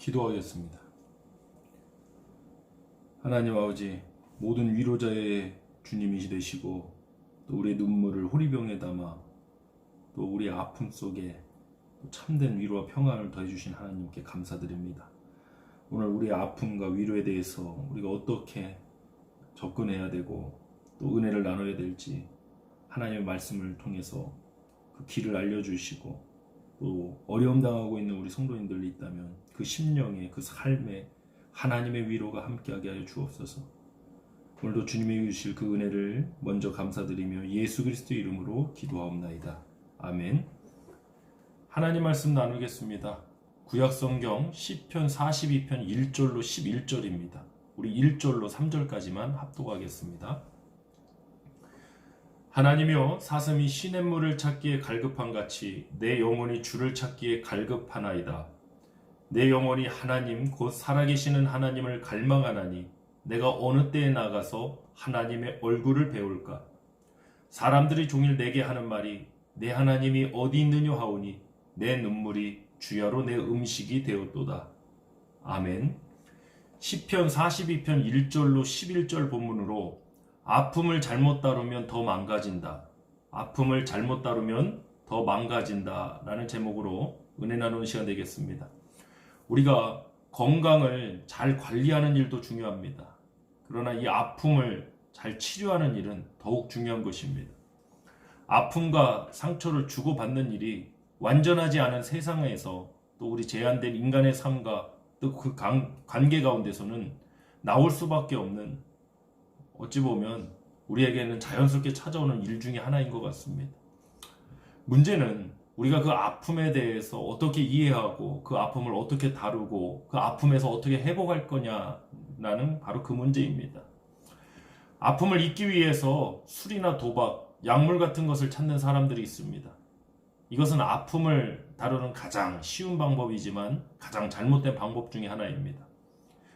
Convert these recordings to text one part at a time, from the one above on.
기도하겠습니다. 하나님 아버지, 모든 위로자의 주님이시 되시고 또 우리의 눈물을 호리병에 담아 또 우리의 아픔 속에 또 참된 위로와 평안을 더해주신 하나님께 감사드립니다. 오늘 우리의 아픔과 위로에 대해서 우리가 어떻게 접근해야 되고 또 은혜를 나눠야 될지 하나님의 말씀을 통해서 그 길을 알려주시고 또 어려움 당하고 있는 우리 성도님들이 있다면 그 심령에 그 삶에 하나님의 위로가 함께하게 하여 주옵소서. 오늘도 주님이 주실 그 은혜를 먼저 감사드리며 예수 그리스도의 이름으로 기도하옵나이다. 아멘. 하나님 말씀 나누겠습니다. 구약성경 시편 42편 1절로 11절입니다. 우리 1절로 3절까지만 합독하겠습니다. 하나님이여, 사슴이 시냇물을 찾기에 갈급한 같이 내 영혼이 주를 찾기에 갈급하나이다. 내 영혼이 하나님 곧 살아계시는 하나님을 갈망하나니 내가 어느 때에 나가서 하나님의 얼굴을 배울까? 사람들이 종일 내게 하는 말이 내 하나님이 어디 있느냐 하오니 내 눈물이 주야로 내 음식이 되었도다. 아멘. 시편 42편 1절로 11절 본문으로 아픔을 잘못 다루면 더 망가진다. 아픔을 잘못 다루면 더 망가진다 라는 제목으로 은혜 나누는 시간 되겠습니다. 우리가 건강을 잘 관리하는 일도 중요합니다. 그러나 이 아픔을 잘 치료하는 일은 더욱 중요한 것입니다. 아픔과 상처를 주고받는 일이 완전하지 않은 세상에서 또 우리 제한된 인간의 삶과 또 그 관계 가운데서는 나올 수밖에 없는, 어찌 보면 우리에게는 자연스럽게 찾아오는 일 중에 하나인 것 같습니다. 문제는 우리가 그 아픔에 대해서 어떻게 이해하고 그 아픔을 어떻게 다루고 그 아픔에서 어떻게 회복할 거냐라는 바로 그 문제입니다. 아픔을 잊기 위해서 술이나 도박, 약물 같은 것을 찾는 사람들이 있습니다. 이것은 아픔을 다루는 가장 쉬운 방법이지만 가장 잘못된 방법 중에 하나입니다.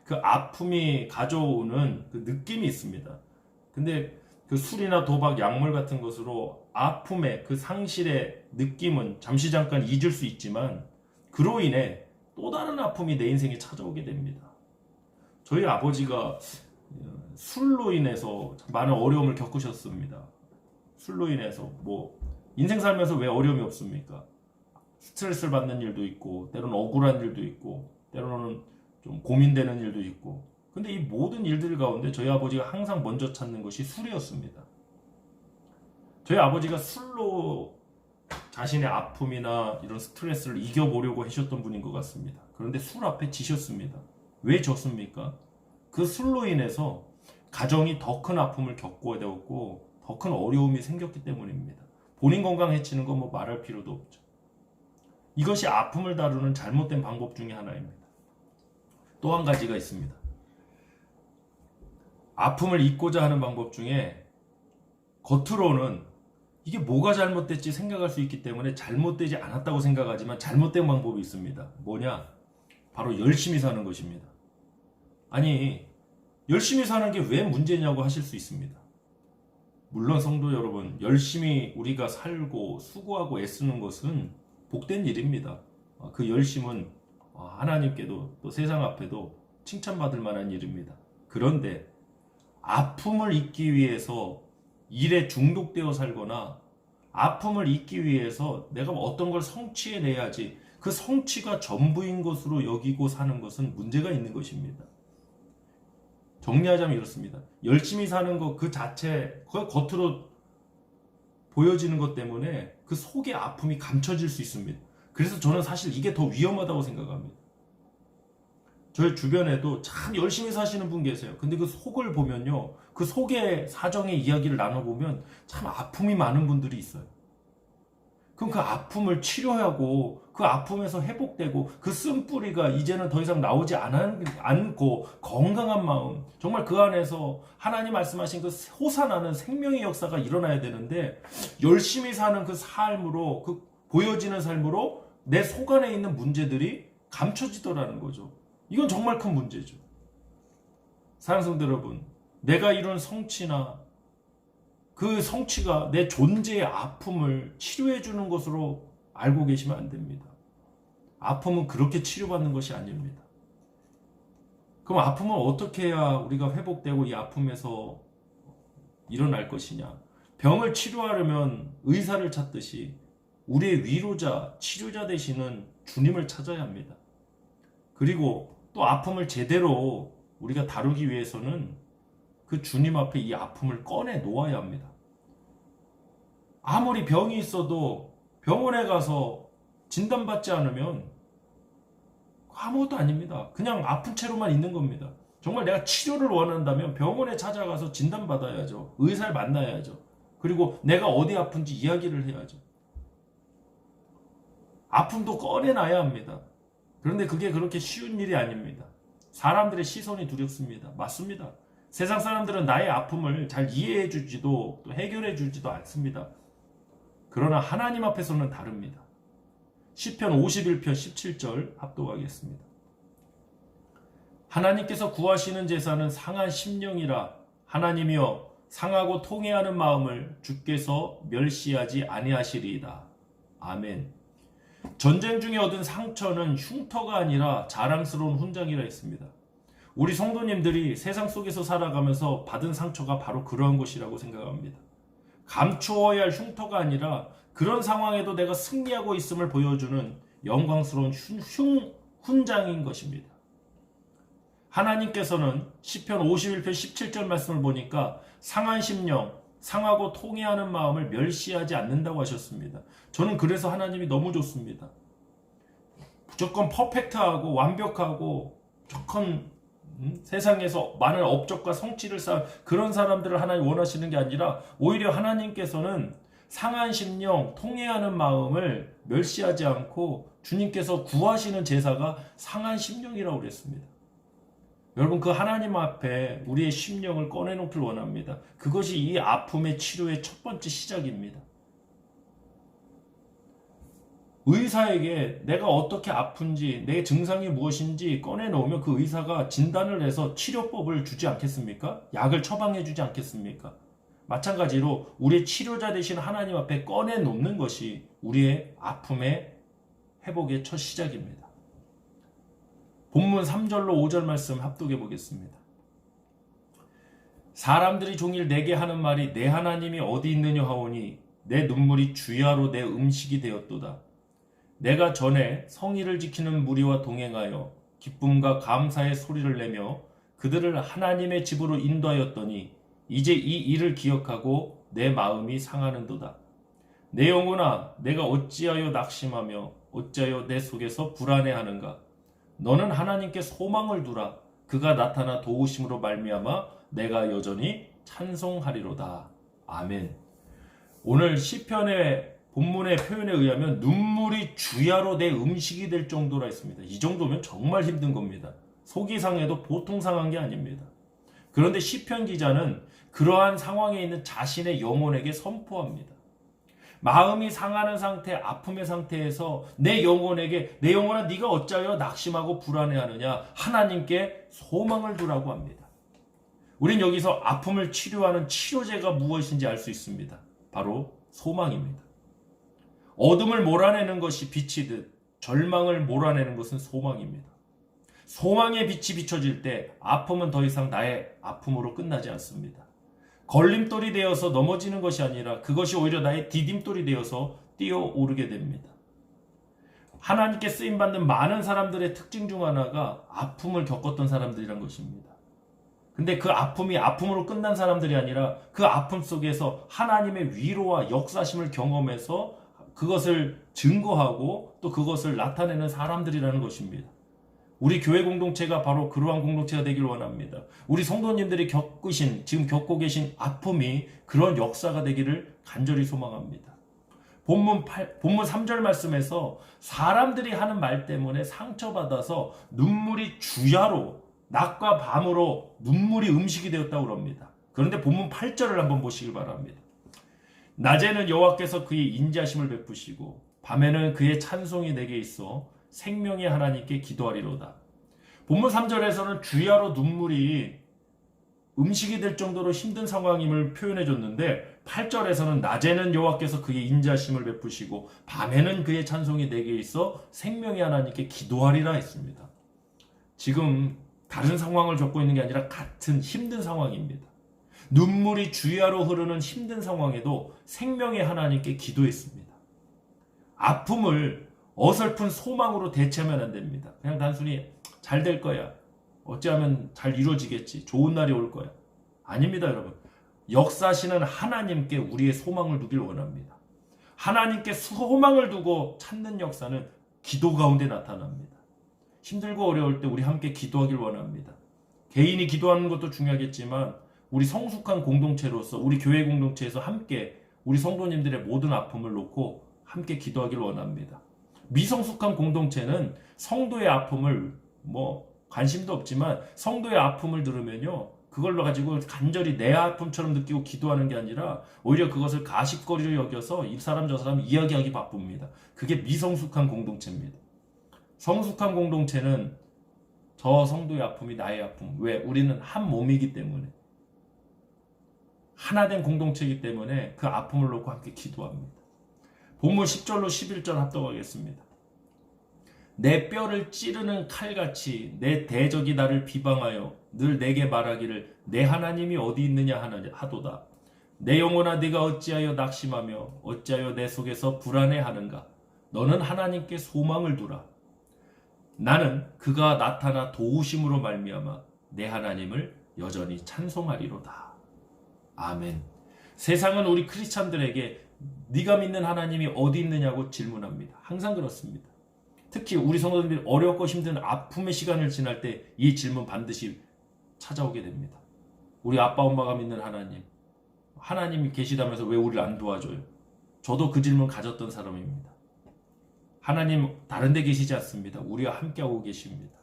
그 아픔이 가져오는 그 느낌이 있습니다. 근데 그 술이나 도박, 약물 같은 것으로 아픔의 그 상실의 느낌은 잠시 잠깐 잊을 수 있지만 그로 인해 또 다른 아픔이 내 인생에 찾아오게 됩니다. 저희 아버지가 술로 인해서 많은 어려움을 겪으셨습니다. 술로 인해서 인생 살면서 왜 어려움이 없습니까? 스트레스를 받는 일도 있고 때로는 억울한 일도 있고 때로는 좀 고민되는 일도 있고, 근데 이 모든 일들 가운데 저희 아버지가 항상 먼저 찾는 것이 술이었습니다. 저희 아버지가 술로 자신의 아픔이나 이런 스트레스를 이겨보려고 하셨던 분인 것 같습니다. 그런데 술 앞에 지셨습니다. 왜 졌습니까? 그 술로 인해서 가정이 더 큰 아픔을 겪게 되었고 더 큰 어려움이 생겼기 때문입니다. 본인 건강 해치는 거 말할 필요도 없죠. 이것이 아픔을 다루는 잘못된 방법 중에 하나입니다. 또 한 가지가 있습니다. 아픔을 잊고자 하는 방법 중에 겉으로는 이게 뭐가 잘못됐지 생각할 수 있기 때문에 잘못되지 않았다고 생각하지만 잘못된 방법이 있습니다. 뭐냐? 바로 열심히 사는 것입니다. 아니, 열심히 사는 게 왜 문제냐고 하실 수 있습니다. 물론 성도 여러분, 열심히 우리가 살고 수고하고 애쓰는 것은 복된 일입니다. 그 열심은 하나님께도 또 세상 앞에도 칭찬받을 만한 일입니다. 그런데 아픔을 잊기 위해서 일에 중독되어 살거나 아픔을 잊기 위해서 내가 어떤 걸 성취해내야지 그 성취가 전부인 것으로 여기고 사는 것은 문제가 있는 것입니다. 정리하자면 이렇습니다. 열심히 사는 것 그 자체, 그 겉으로 보여지는 것 때문에 그 속의 아픔이 감춰질 수 있습니다. 그래서 저는 사실 이게 더 위험하다고 생각합니다. 저희 주변에도 참 열심히 사시는 분 계세요. 근데 그 속을 보면요, 그 속의 사정의 이야기를 나눠보면 참 아픔이 많은 분들이 있어요. 그럼 그 아픔을 치료하고 그 아픔에서 회복되고 그 쓴뿌리가 이제는 더 이상 나오지 않고 건강한 마음, 정말 그 안에서 하나님 말씀하신 그 솟아나는 생명의 역사가 일어나야 되는데, 열심히 사는 그 삶으로, 그 보여지는 삶으로 내 속 안에 있는 문제들이 감춰지더라는 거죠. 이건 정말 큰 문제죠. 사랑하는 성도 여러분, 내가 이룬 성취나 그 성취가 내 존재의 아픔을 치료해 주는 것으로 알고 계시면 안 됩니다. 아픔은 그렇게 치료받는 것이 아닙니다. 그럼 아픔은 어떻게 해야 우리가 회복되고 이 아픔에서 일어날 것이냐? 병을 치료하려면 의사를 찾듯이 우리의 위로자, 치료자 되시는 주님을 찾아야 합니다. 그리고 또 아픔을 제대로 우리가 다루기 위해서는 그 주님 앞에 이 아픔을 꺼내 놓아야 합니다. 아무리 병이 있어도 병원에 가서 진단받지 않으면 아무것도 아닙니다. 그냥 아픈 채로만 있는 겁니다. 정말 내가 치료를 원한다면 병원에 찾아가서 진단받아야죠. 의사를 만나야죠. 그리고 내가 어디 아픈지 이야기를 해야죠. 아픔도 꺼내놔야 합니다. 그런데 그게 그렇게 쉬운 일이 아닙니다. 사람들의 시선이 두렵습니다. 맞습니다. 세상 사람들은 나의 아픔을 잘 이해해 주지도 또 해결해 주지도 않습니다. 그러나 하나님 앞에서는 다릅니다. 시편 51편 17절 합독하겠습니다. 하나님께서 구하시는 제사는 상한 심령이라. 하나님이여 상하고 통회하는 마음을 주께서 멸시하지 아니하시리이다. 아멘. 전쟁 중에 얻은 상처는 흉터가 아니라 자랑스러운 훈장이라 했습니다. 우리 성도님들이 세상 속에서 살아가면서 받은 상처가 바로 그러한 것이라고 생각합니다. 감추어야 할 흉터가 아니라 그런 상황에도 내가 승리하고 있음을 보여주는 영광스러운 훈장인 것입니다. 하나님께서는 시편 51편 17절 말씀을 보니까 상한 심령, 상하고 통회하는 마음을 멸시하지 않는다고 하셨습니다. 저는 그래서 하나님이 너무 좋습니다. 무조건 퍼펙트하고 완벽하고 무조건 세상에서 많은 업적과 성취를 쌓은 그런 사람들을 하나님 원하시는 게 아니라 오히려 하나님께서는 상한 심령, 통회하는 마음을 멸시하지 않고 주님께서 구하시는 제사가 상한 심령이라고 그랬습니다. 여러분, 그 하나님 앞에 우리의 심령을 꺼내놓길 원합니다. 그것이 이 아픔의 치료의 첫 번째 시작입니다. 의사에게 내가 어떻게 아픈지, 내 증상이 무엇인지 꺼내놓으면 그 의사가 진단을 해서 치료법을 주지 않겠습니까? 약을 처방해 주지 않겠습니까? 마찬가지로 우리의 치료자 되신 하나님 앞에 꺼내놓는 것이 우리의 아픔의 회복의 첫 시작입니다. 본문 3절로 5절 말씀 합독해 보겠습니다. 사람들이 종일 내게 하는 말이 내 하나님이 어디 있느냐 하오니 내 눈물이 주야로 내 음식이 되었도다. 내가 전에 성의를 지키는 무리와 동행하여 기쁨과 감사의 소리를 내며 그들을 하나님의 집으로 인도하였더니 이제 이 일을 기억하고 내 마음이 상하는도다. 내 영혼아, 내가 어찌하여 낙심하며 어찌하여 내 속에서 불안해하는가? 너는 하나님께 소망을 두라. 그가 나타나 도우심으로 말미암아 내가 여전히 찬송하리로다. 아멘. 오늘 시편의 본문의 표현에 의하면 눈물이 주야로 내 음식이 될 정도라 했습니다. 이 정도면 정말 힘든 겁니다. 속이 상해도 보통 상한 게 아닙니다. 그런데 시편 기자는 그러한 상황에 있는 자신의 영혼에게 선포합니다. 마음이 상하는 상태, 아픔의 상태에서 내 영혼에게 내 영혼아 네가 어찌하여 낙심하고 불안해하느냐 하나님께 소망을 두라고 합니다. 우린 여기서 아픔을 치료하는 치료제가 무엇인지 알 수 있습니다. 바로 소망입니다. 어둠을 몰아내는 것이 빛이듯 절망을 몰아내는 것은 소망입니다. 소망의 빛이 비춰질 때 아픔은 더 이상 나의 아픔으로 끝나지 않습니다. 걸림돌이 되어서 넘어지는 것이 아니라 그것이 오히려 나의 디딤돌이 되어서 뛰어오르게 됩니다. 하나님께 쓰임받는 많은 사람들의 특징 중 하나가 아픔을 겪었던 사람들이란 것입니다. 근데 그 아픔이 아픔으로 끝난 사람들이 아니라 그 아픔 속에서 하나님의 위로와 역사심을 경험해서 그것을 증거하고 또 그것을 나타내는 사람들이라는 것입니다. 우리 교회 공동체가 바로 그러한 공동체가 되기를 원합니다. 우리 성도님들이 지금 겪고 계신 아픔이 그런 역사가 되기를 간절히 소망합니다. 본문 3절 말씀에서 사람들이 하는 말 때문에 상처받아서 눈물이 주야로 낮과 밤으로 눈물이 음식이 되었다고 그럽니다. 그런데 본문 8절을 한번 보시길 바랍니다. 낮에는 여호와께서 그의 인자심을 베푸시고 밤에는 그의 찬송이 내게 있어 생명의 하나님께 기도하리로다. 본문 3절에서는 주야로 눈물이 음식이 될 정도로 힘든 상황임을 표현해 줬는데 8절에서는 낮에는 여호와께서 그의 인자심을 베푸시고 밤에는 그의 찬송이 내게 있어 생명의 하나님께 기도하리라 했습니다. 지금 다른 상황을 겪고 있는 게 아니라 같은 힘든 상황입니다. 눈물이 주야로 흐르는 힘든 상황에도 생명의 하나님께 기도했습니다. 아픔을 어설픈 소망으로 대체하면 안 됩니다. 그냥 단순히 잘 될 거야. 어찌하면 잘 이루어지겠지. 좋은 날이 올 거야. 아닙니다, 여러분. 역사하시는 하나님께 우리의 소망을 두길 원합니다. 하나님께 소망을 두고 찾는 역사는 기도 가운데 나타납니다. 힘들고 어려울 때 우리 함께 기도하길 원합니다. 개인이 기도하는 것도 중요하겠지만 우리 성숙한 공동체로서 우리 교회 공동체에서 함께 우리 성도님들의 모든 아픔을 놓고 함께 기도하길 원합니다. 미성숙한 공동체는 성도의 아픔을 관심도 없지만 성도의 아픔을 들으면요, 그걸로 가지고 간절히 내 아픔처럼 느끼고 기도하는 게 아니라 오히려 그것을 가십거리로 여겨서 이 사람 저 사람 이야기하기 바쁩니다. 그게 미성숙한 공동체입니다. 성숙한 공동체는 저 성도의 아픔이 나의 아픔. 왜? 우리는 한 몸이기 때문에, 하나된 공동체이기 때문에 그 아픔을 놓고 함께 기도합니다. 본문 10절로 11절 합독하겠습니다. 내 뼈를 찌르는 칼같이 내 대적이 나를 비방하여 늘 내게 말하기를 내 하나님이 어디 있느냐 하도다. 내 영혼아 네가 어찌하여 낙심하며 어찌하여 내 속에서 불안해하는가. 너는 하나님께 소망을 두라. 나는 그가 나타나 도우심으로 말미암아 내 하나님을 여전히 찬송하리로다. 아멘. 세상은 우리 크리스찬들에게 네가 믿는 하나님이 어디 있느냐고 질문합니다. 항상 그렇습니다. 특히 우리 성도님들이 어렵고 힘든 아픔의 시간을 지날 때 이 질문 반드시 찾아오게 됩니다. 우리 아빠 엄마가 믿는 하나님이 계시다면서 왜 우리를 안 도와줘요? 저도 그 질문 가졌던 사람입니다. 하나님 다른 데 계시지 않습니다. 우리와 함께하고 계십니다.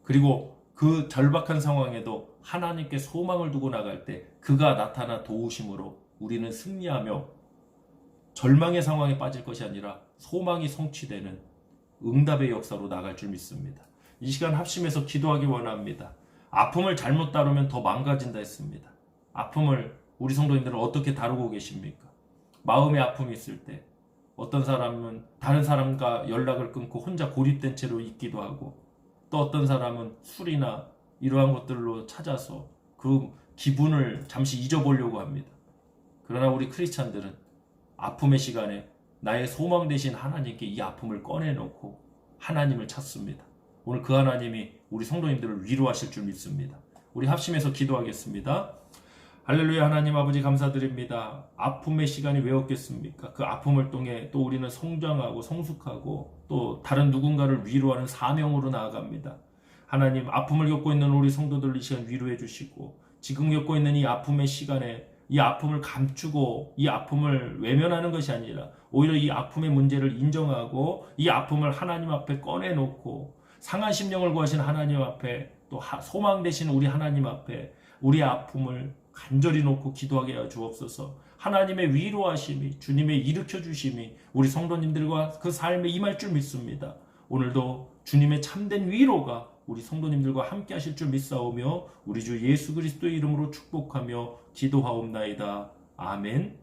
그리고 그 절박한 상황에도 하나님께 소망을 두고 나갈 때 그가 나타나 도우심으로 우리는 승리하며 절망의 상황에 빠질 것이 아니라 소망이 성취되는 응답의 역사로 나갈 줄 믿습니다. 이 시간 합심해서 기도하기 원합니다. 아픔을 잘못 다루면 더 망가진다 했습니다. 아픔을 우리 성도님들은 어떻게 다루고 계십니까? 마음의 아픔이 있을 때 어떤 사람은 다른 사람과 연락을 끊고 혼자 고립된 채로 있기도 하고, 또 어떤 사람은 술이나 이러한 것들로 찾아서 그 기분을 잠시 잊어보려고 합니다. 그러나 우리 크리스찬들은 아픔의 시간에 나의 소망 되신 하나님께 이 아픔을 꺼내놓고 하나님을 찾습니다. 오늘 그 하나님이 우리 성도님들을 위로하실 줄 믿습니다. 우리 합심해서 기도하겠습니다. 할렐루야. 하나님 아버지 감사드립니다. 아픔의 시간이 왜 없겠습니까? 그 아픔을 통해 또 우리는 성장하고 성숙하고 또 다른 누군가를 위로하는 사명으로 나아갑니다. 하나님, 아픔을 겪고 있는 우리 성도들 이 시간 위로해 주시고, 지금 겪고 있는 이 아픔의 시간에 이 아픔을 감추고 이 아픔을 외면하는 것이 아니라 오히려 이 아픔의 문제를 인정하고 이 아픔을 하나님 앞에 꺼내놓고 상한 심령을 구하신 하나님 앞에 또 소망 되신 우리 하나님 앞에 우리의 아픔을 간절히 놓고 기도하게 하여 주옵소서. 하나님의 위로하심이, 주님의 일으켜 주심이 우리 성도님들과 그 삶에 임할 줄 믿습니다. 오늘도 주님의 참된 위로가 우리 성도님들과 함께 하실 줄 믿사오며 우리 주 예수 그리스도의 이름으로 축복하며 기도하옵나이다. 아멘.